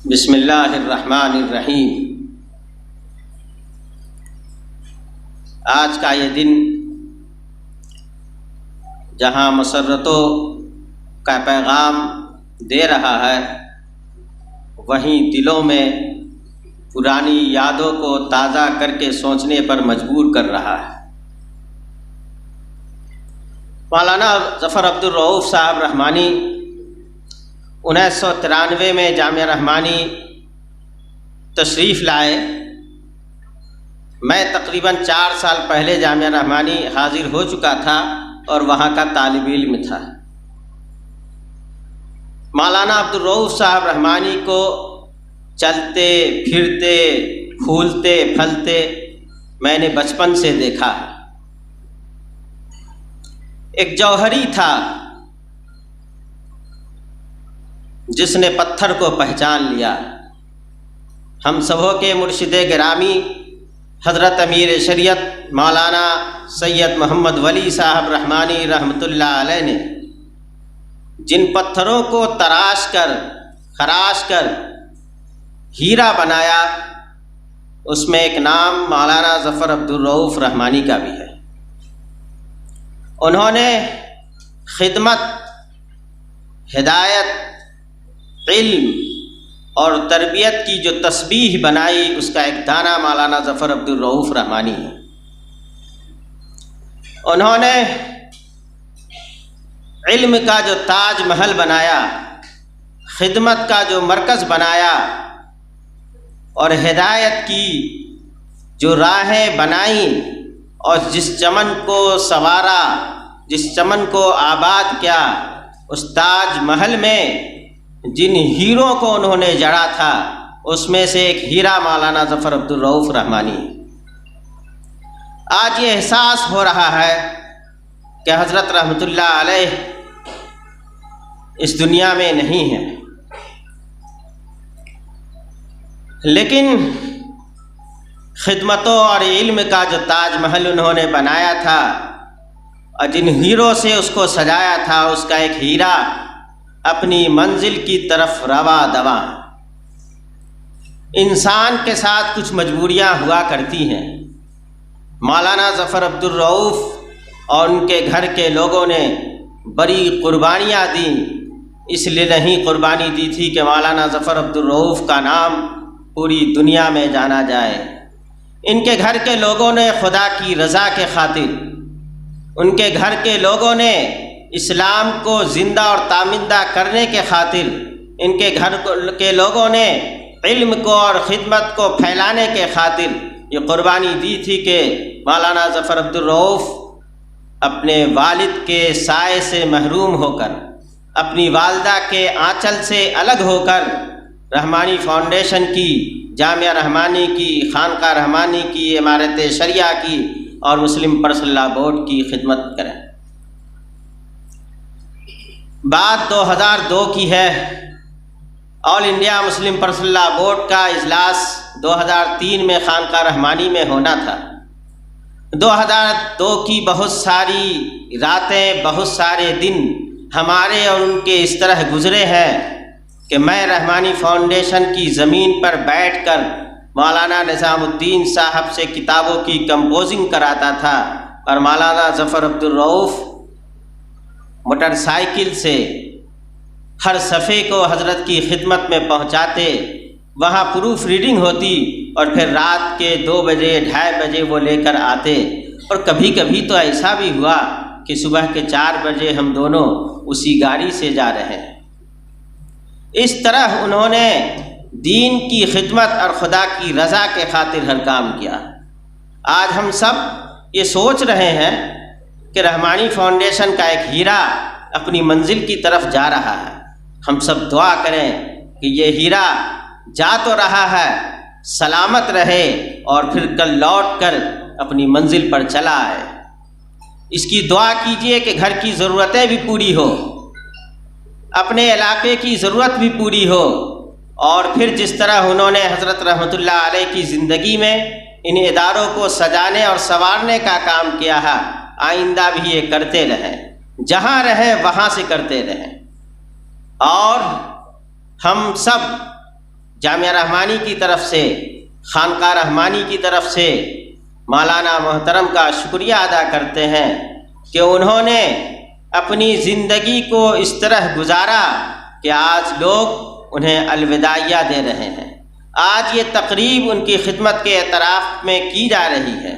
بسم اللہ الرحمن الرحیم۔ آج کا یہ دن جہاں مسرتوں کا پیغام دے رہا ہے، وہیں دلوں میں پرانی یادوں کو تازہ کر کے سوچنے پر مجبور کر رہا ہے۔ مولانا ظفر عبدالرؤف صاحب رحمانی 1993 میں جامعہ رحمانی تشریف لائے۔ میں تقریباً 4 سال پہلے جامعہ رحمانی حاضر ہو چکا تھا اور وہاں کا طالب علم تھا۔ مولانا عبدالرؤف صاحب رحمانی کو چلتے پھرتے پھولتے پھلتے میں نے بچپن سے دیکھا ہے۔ ایک جوہری تھا جس نے پتھر کو پہچان لیا۔ ہم سبوں کے مرشد گرامی حضرت امیر شریعت مولانا سید محمد ولی صاحب رحمانی رحمۃ اللہ علیہ نے جن پتھروں کو تراش کر خراش کر ہیرا بنایا، اس میں ایک نام مولانا ظفر عبدالرؤف رحمانی کا بھی ہے۔ انہوں نے خدمت، ہدایت، علم اور تربیت کی جو تسبیح بنائی، اس کا ایک دانہ مولانا ظفر عبدالرؤف رحمانی ہے۔ انہوں نے علم کا جو تاج محل بنایا، خدمت کا جو مرکز بنایا اور ہدایت کی جو راہیں بنائیں اور جس چمن کو سنوارا، جس چمن کو آباد کیا، اس تاج محل میں جن ہیروں کو انہوں نے جڑا تھا، اس میں سے ایک ہیرا مولانا ظفر عبدالرؤف رحمانی۔ آج یہ احساس ہو رہا ہے کہ حضرت رحمۃ اللہ علیہ اس دنیا میں نہیں ہے، لیکن خدمتوں اور علم کا جو تاج محل انہوں نے بنایا تھا اور جن ہیروں سے اس کو سجایا تھا، اس کا ایک ہیرا اپنی منزل کی طرف رواں دواں۔ انسان کے ساتھ کچھ مجبوریاں ہوا کرتی ہیں۔ مولانا ظفر عبدالرؤف اور ان کے گھر کے لوگوں نے بڑی قربانیاں دیں، اس لیے نہیں قربانی دی تھی کہ مولانا ظفر عبدالرؤف کا نام پوری دنیا میں جانا جائے۔ ان کے گھر کے لوگوں نے خدا کی رضا کے خاطر، ان کے گھر کے لوگوں نے اسلام کو زندہ اور تامندہ کرنے کے خاطر، ان کے گھر کے لوگوں نے علم کو اور خدمت کو پھیلانے کے خاطر یہ قربانی دی تھی کہ مولانا ظفر عبدالرؤف اپنے والد کے سائے سے محروم ہو کر، اپنی والدہ کے آنچل سے الگ ہو کر رحمانی فاؤنڈیشن کی، جامعہ رحمانی کی، خانقاہ رحمانی کی، امارت شریعہ کی اور مسلم پرسنل لاء بورڈ کی خدمت کریں۔ بات 2002 کی ہے۔ All India Muslim Personal Law Board کا اجلاس 2003 میں خانقاہ رحمانی میں ہونا تھا۔ 2002 کی بہت ساری راتیں، بہت سارے دن ہمارے اور ان کے اس طرح گزرے ہیں کہ میں رحمانی فاؤنڈیشن کی زمین پر بیٹھ کر مولانا نظام الدین صاحب سے کتابوں کی کمپوزنگ کراتا تھا اور مولانا ظفر عبدالرؤف موٹر سائیکل سے ہر صفحے کو حضرت کی خدمت میں پہنچاتے، وہاں پروف ریڈنگ ہوتی اور پھر رات کے 2 بجے 2:30 بجے وہ لے کر آتے۔ اور کبھی کبھی تو ایسا بھی ہوا کہ صبح کے 4 بجے ہم دونوں اسی گاڑی سے جا رہے ہیں۔ اس طرح انہوں نے دین کی خدمت اور خدا کی رضا کے خاطر ہر کام کیا۔ آج ہم سب یہ سوچ رہے ہیں کہ رحمانی فاؤنڈیشن کا ایک ہیرا اپنی منزل کی طرف جا رہا ہے۔ ہم سب دعا کریں کہ یہ ہیرا جا تو رہا ہے، سلامت رہے اور پھر کل لوٹ کر اپنی منزل پر چلا آئے۔ اس کی دعا کیجئے کہ گھر کی ضرورتیں بھی پوری ہو، اپنے علاقے کی ضرورت بھی پوری ہو، اور پھر جس طرح انہوں نے حضرت رحمۃ اللہ علیہ کی زندگی میں ان اداروں کو سجانے اور سنوارنے کا کام کیا ہے، آئندہ بھی یہ کرتے رہیں، جہاں رہیں وہاں سے کرتے رہیں۔ اور ہم سب جامعہ رحمانی کی طرف سے، خانقاہ رحمانی کی طرف سے مولانا محترم کا شکریہ ادا کرتے ہیں کہ انہوں نے اپنی زندگی کو اس طرح گزارا کہ آج لوگ انہیں الوداعیہ دے رہے ہیں۔ آج یہ تقریب ان کی خدمت کے اعتراف میں کی جا رہی ہے۔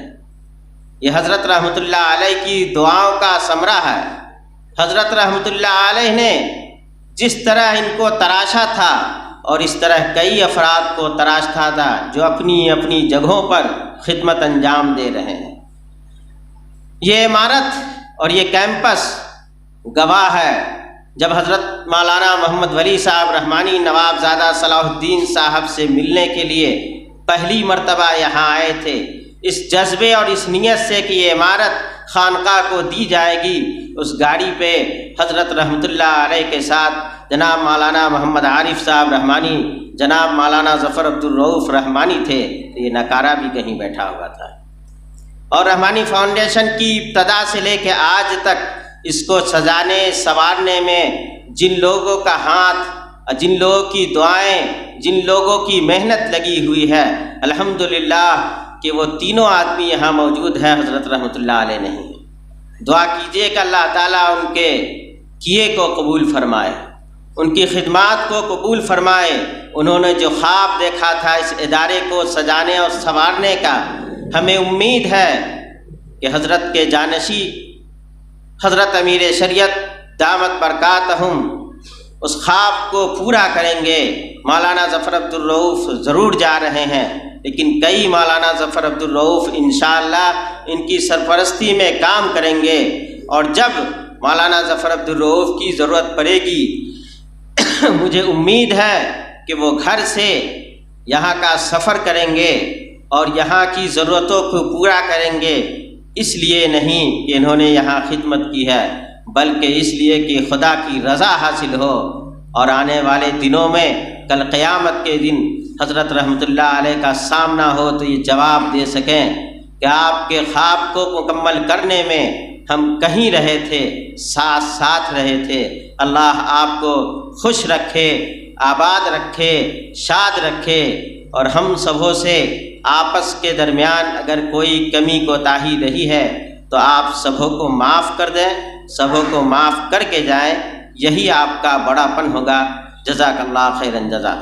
یہ حضرت رحمۃ اللہ علیہ کی دعاؤں کا ثمرہ ہے۔ حضرت رحمۃ اللہ علیہ نے جس طرح ان کو تراشا تھا اور اس طرح کئی افراد کو تراشتا تھا جو اپنی اپنی جگہوں پر خدمت انجام دے رہے ہیں۔ یہ عمارت اور یہ کیمپس گواہ ہے۔ جب حضرت مولانا محمد ولی صاحب رحمانی نوابزادہ صلاح الدین صاحب سے ملنے کے لیے پہلی مرتبہ یہاں آئے تھے، اس جذبے اور اس نیت سے کہ یہ عمارت خانقاہ کو دی جائے گی، اس گاڑی پہ حضرت رحمۃ اللہ علیہ کے ساتھ جناب مولانا محمد عارف صاحب رحمانی، جناب مولانا ظفر عبدالرؤوف رحمانی تھے، تو یہ نکارہ بھی کہیں بیٹھا ہوا تھا۔ اور رحمانی فاؤنڈیشن کی ابتدا سے لے کے آج تک اس کو سجانے سنوارنے میں جن لوگوں کا ہاتھ، جن لوگوں کی دعائیں، جن لوگوں کی محنت لگی ہوئی ہے، الحمدللہ کہ وہ تینوں آدمی یہاں موجود ہیں، حضرت رحمۃ اللہ علیہ نہیں۔ دعا کیجئے کہ اللہ تعالیٰ ان کے کیے کو قبول فرمائے، ان کی خدمات کو قبول فرمائے۔ انہوں نے جو خواب دیکھا تھا اس ادارے کو سجانے اور سنوارنے کا، ہمیں امید ہے کہ حضرت کے جانشی حضرت امیر شریعت دامت برکاتہم اس خواب کو پورا کریں گے۔ مولانا ظفر عبدالرؤوف ضرور جا رہے ہیں، لیکن کئی مولانا ظفر عبدالرؤوف انشاءاللہ ان کی سرپرستی میں کام کریں گے، اور جب مولانا ظفر عبدالرؤوف کی ضرورت پڑے گی مجھے امید ہے کہ وہ گھر سے یہاں کا سفر کریں گے اور یہاں کی ضرورتوں کو پورا کریں گے، اس لیے نہیں کہ انہوں نے یہاں خدمت کی ہے، بلکہ اس لیے کہ خدا کی رضا حاصل ہو، اور آنے والے دنوں میں کل قیامت کے دن حضرت رحمۃ اللہ علیہ کا سامنا ہو تو یہ جواب دے سکیں کہ آپ کے خواب کو مکمل کرنے میں ہم کہیں رہے تھے، ساتھ ساتھ رہے تھے۔ اللہ آپ کو خوش رکھے، آباد رکھے، شاد رکھے، اور ہم سبوں سے آپس کے درمیان اگر کوئی کمی کوتاہی رہی ہے تو آپ سبوں کو معاف کر دیں، سبوں کو معاف کر کے جائیں، یہی آپ کا بڑا پن ہوگا۔ جزاک اللہ خیراً جزا۔